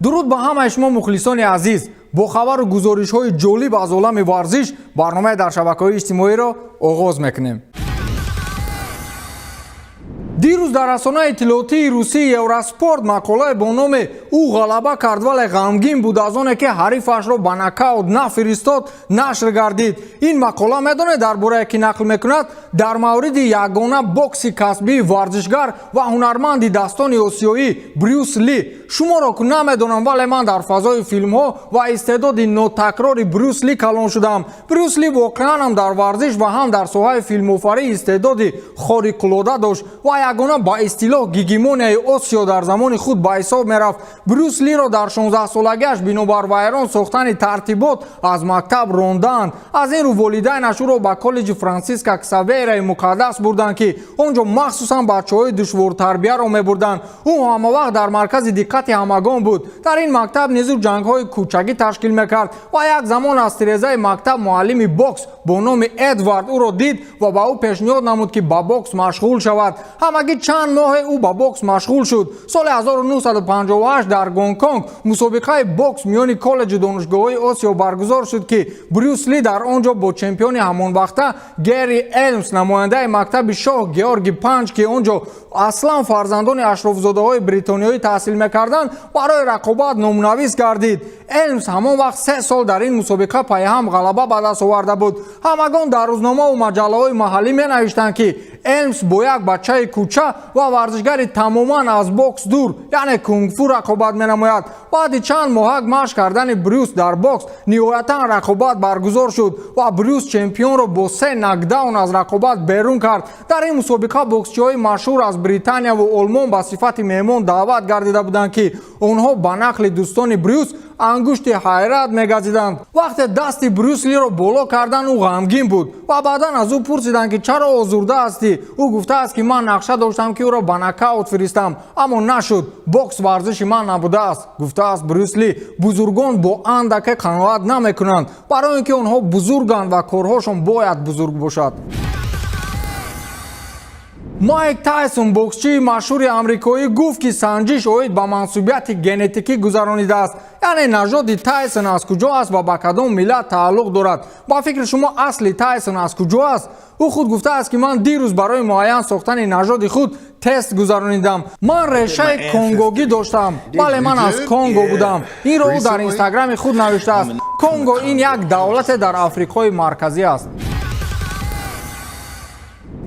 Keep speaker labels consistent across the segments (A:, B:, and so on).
A: дуруд ба ҳамаи шумо мухлисони азиз. бо хабару гузоришҳои ҷолиб аз олами варзиш барномаи дар шабакаҳои иҷтимоиро оғоз мекунем. дирӯз дар расонаи иттилоотии русии Евроспорт мақолае бо номе «Ӯ ғалаба кард вале ғамгин буд аз оне ки ҳарифашро ба нокаут нафиристод» нашр гардид. ин мақола медонед дар борае ки нақл мекунад дар мавриди ягона бокси касбии варзишгар ва ҳунарманди дастони осиёӣ Брюс Ли. шуморо ку намедонам, вале ман дар фазои филмҳо ва истеъдоди нотакрори Брюс Ли калон шудам. Брюс Ли воқеан ҳам дар варзиш ва ҳам дар соҳаи филмофарӣ истеъдоди хориқулода дошт ва ягона ба истилоҳ гегемонияи Осиё дар замони худ ба ҳисоб мерафт. Брюс Лиро дар 16-солагиаш бинобар вайрон сохтани тартибот аз мактаб рондаанд. аз ин рӯ волидайнаш ӯро ба коллеҷи Франсиска Ксаверияи муқаддас бурданд ки онҷо махсусан бачаҳои душвортарбияро мебурданд. ӯ ҳамавақт дар маркази диққати ҳамагон буд. дар ин мактаб низу ҷангҳои кӯчагӣ ташкил мекард ва як замон аз тирезаи мактаб муаллими бокс бо номи Эдвард ӯро дид ва ба ӯ пешниҳод намуд ки ба бокс машғул шавад. ҳамагӣ чанд моҳе ӯ ба бокс машғул шуд. соли 1958 дар Гонконг мусобиқаи бокс миёни коллеҷу донишгоҳҳои Осиё баргузор шуд ки Брюс Ли дар он ҷо бо чемпиони ҳамонвақта Гери Элмс, намояндаи мактаби шоҳ Георги Панч, ки он ҷо аслан фарзандони ашрофзодаҳои бритониёӣ таҳсил мекарданд, барои рақобат номунавис гардид. Элмс ҳамон вақт 3 сол дар ин мусобиқа пайҳам ғалаба ба даст оварда буд. ҳамагон дар рӯзномаву маҷаллаҳои маҳаллӣ менавиштанд ки Элмс бо як бачаи кӯча ва варзишгари тамоман аз бокс дур, яъне кунг-фу рақобат менамояд. баъди чанд моҳак машқ кардани Брюс дар бокс ниҳоятан рақобат баргузор шуд ва Брюс чемпионро бо 3 нокдаун аз рақобат берун кард. дар ин мусобиқа боксчиҳои машҳур аз Британияву Олмон ба сифати меҳмон даъват гардида буданд ки онҳо ба нақли дӯстони Брюс ангушти ҳайрат мегазиданд. вақте дасти Брюс Лиро боло кардан ӯ ғамгин буд ва баъдан аз ӯ пурсиданд ки чаро озурда ҳастӣ. ӯ гуфтааст ки ман нақша доштам ки ӯро ба нокаут фиристам, аммо нашуд. бокс варзиши ман набудааст, гуфтааст Брюс Ли. бузургон бо андаке қаноат намекунанд, барои ин ки онҳо бузурганд ва корҳошон бояд бузург бошад. Майк Тайсон, боксчии машҳури амрикоӣ, гуфт ки санҷиш оид ба мансубияти генетикӣ гузаронидааст. яъне нажоди Тайсон аз куҷо аст ва ба кадом миллат тааллуқ дорад. ба фикри шумо асли Тайсон аз куҷо аст? ӯ худ гуфтааст ки ман дирӯз барои муайян сохтани нажоди худ тест гузаронидам. ман решаи конгогӣ доштам. бале, ман аз Конго будам. инро ӯ дар инстаграми худ навиштааст. Конго ин як давлате дар Африқои марказӣ аст.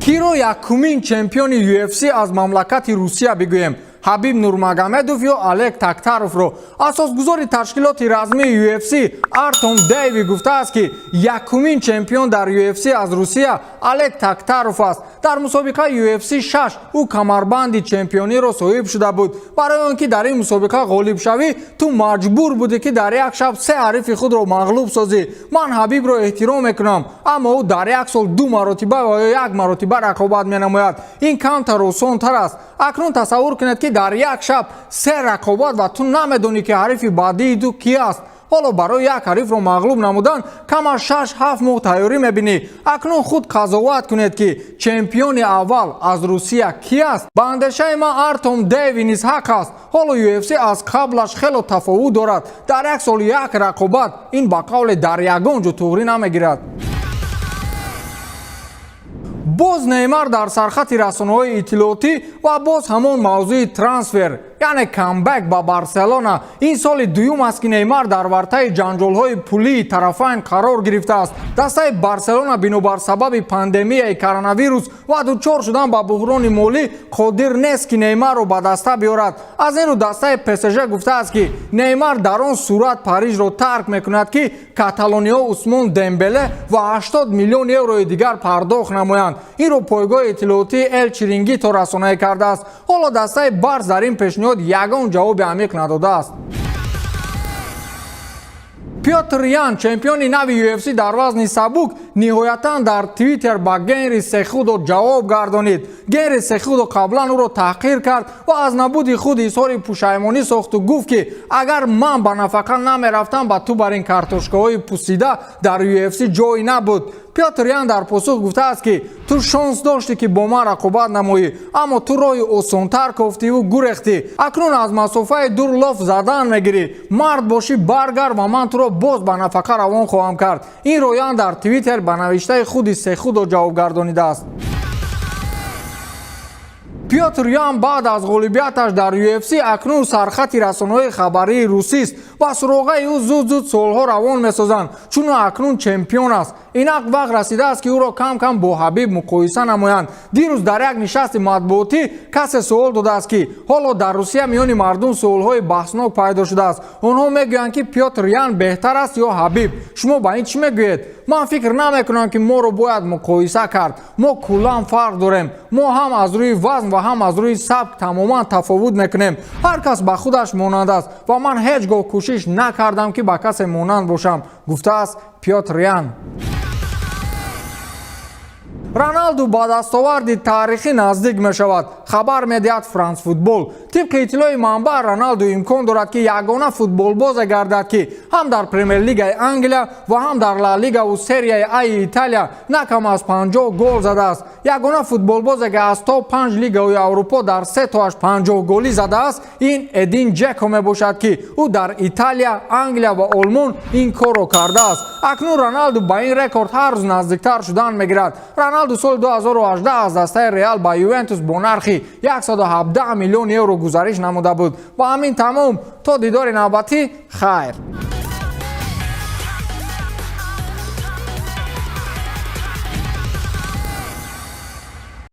A: киро якумин чемпиони UFC аз мамлакати Русия бигӯем? Ҳабиб Нурмагомедов ё Олег Тактаровро? асосгузори ташкилоти размии UFC Артем Дейви гуфтааст ки якумин чемпион дар UFC аз Русия Олег Тактаров аст. дар мусобиқаи UFC 6 ӯ камарбанди чемпиониро соҳиб шуда буд. барои он ки дар ин мусобиқа ғолиб шавӣ, ту маҷбур будӣ ки дар як шаб 3 ҳарифи худро мағлуб созӣ. ман Ҳабибро эҳтиром мекунам, аммо ӯ дар як сол 2 маротиба ва ё 1 маротиба рақобат менамояд. ин камтар осонтар аст. акнун тасаввур кунед ки дар як шаб 3 рақобат ва ту намедонӣ ки ҳарифи баъдии ту ки аст. ҳоло барои як ҳарифро мағлуб намудан кам аз 6-7 моҳ тайёрӣ мебинӣ. акнун худ қазоват кунед ки чемпиони аввал аз Русия ки аст. ба андешаи ман Артем Дейви низ ҳақ аст. ҳоло UFC аз қаблаш хело тафовут дорад. дар як сол як рақобат, ин ба қавле дар ягон ҷо туғрӣ намегирад. боз Неймар дар сархати расонаҳои иттилоотӣ ва боз ҳамон мавзӯи трансфер, яъне камбек ба Барселона. ин соли дуюм аст ки Неймар дар вартаи ҷанҷолҳои пулии тарафайн қарор гирифтааст. дастаи Барселона бинобар сабаби пандемияи коронавирус ва дучор шудан ба буҳрони молӣ қодир нест ки Неймарро ба даста биёрад. аз ин рӯ дастаи ПСЖ гуфтааст ки Неймар дар он сурат Парижро тарк мекунад ки Каталониё Усмон Дембеле ва 80 миллион еврои дигар пардохт намоянд. инро пойгоҳи иттилоотии Эл Чирингито расонаӣ кардааст. ҳоло дастаи Барс дар ин пешниҳод ягон ҷавоби амиқ надодааст. Пётр Ян, чемпиони нави UFC дар вазни сабук, ниҳоятан дар Твиттер ба Генри Сехудо ҷавоб гардонид. Генри Сехудо қаблан ӯро таҳқир кард ва аз набуди худ изҳори пушаймонӣ сохту гуфт ки агар ман ба нафақа намерафтам ба ту бар ин картошкаҳои пусида дар UFC ҷой набуд. پیاتر یان در پاسخ گفته است که تو شانس داشتی که با ما رقابت نمایی، اما تو رای آسان‌تر گفتی و گریختی. اکنون از مسافه دور لاف زدن میگیری. مرد باشی برگرد و من تو را باز به نفقه روان خواهم کرد. این رو یان در توییتر به نوشته خودی سخود جواب گردانیده است. پیاتر یان بعد از غالبیتش در UFC اکنون سرخط رسانه‌های خبری روسی است و سراغ او زود سالها روان می‌سازند، چون اکنون چمپیون است. اینک وقت رسیده است که او را کم کم با حبیب مقایسه نمایند. دیروز در یک نشست مطبوعاتی کسی سوال داده است که حالا در روسیه میان مردم سوال‌های بحثناک پیدا شده است. آنها میگویند که پیاتر یان بهتر است یا حبیب. شما با این چی میگویید؟ من فکر نمیکنم که ما رو باید مقایسه کرد. ما کلاً فرق داریم. ما هم از روی وزن و هم از روی سبک تماما تفاوت میکنیم. هر کس به خودش مانند است و من هیچگاه کوشش نکردم که به کسی مانند باشم، گفته است پیاتر یان. رونالدو با دستاورد تاریخی نزدیک می شود. خبر میدهد فرانس فوتبال. طبق اطلاع منبع رونالدو امکان دارد که یگانه فوتبال باز گردد که هم در پرمیر لیگ انگلیا و هم در لالیگا و سری ای ایتالیا نه کم از 50 گل زده است. یگانه فوتبال باز که از تا 5 لیگ‌های اروپا در 3 تاش 50 گلی زده است این ادین جکو می باشد که او در ایتالیا، انگلیا و آلمان این کار را کرده است. اکنون رونالدو با این رکورد هر روز نزدیکتر شدن میگیرد. رونالدو سال 2018 از دسته ریال با یوونتوس با نرخ 117 میلیون یورو گزارش نموده بود. و همین تمام. تا دیدار نوبتی خیر.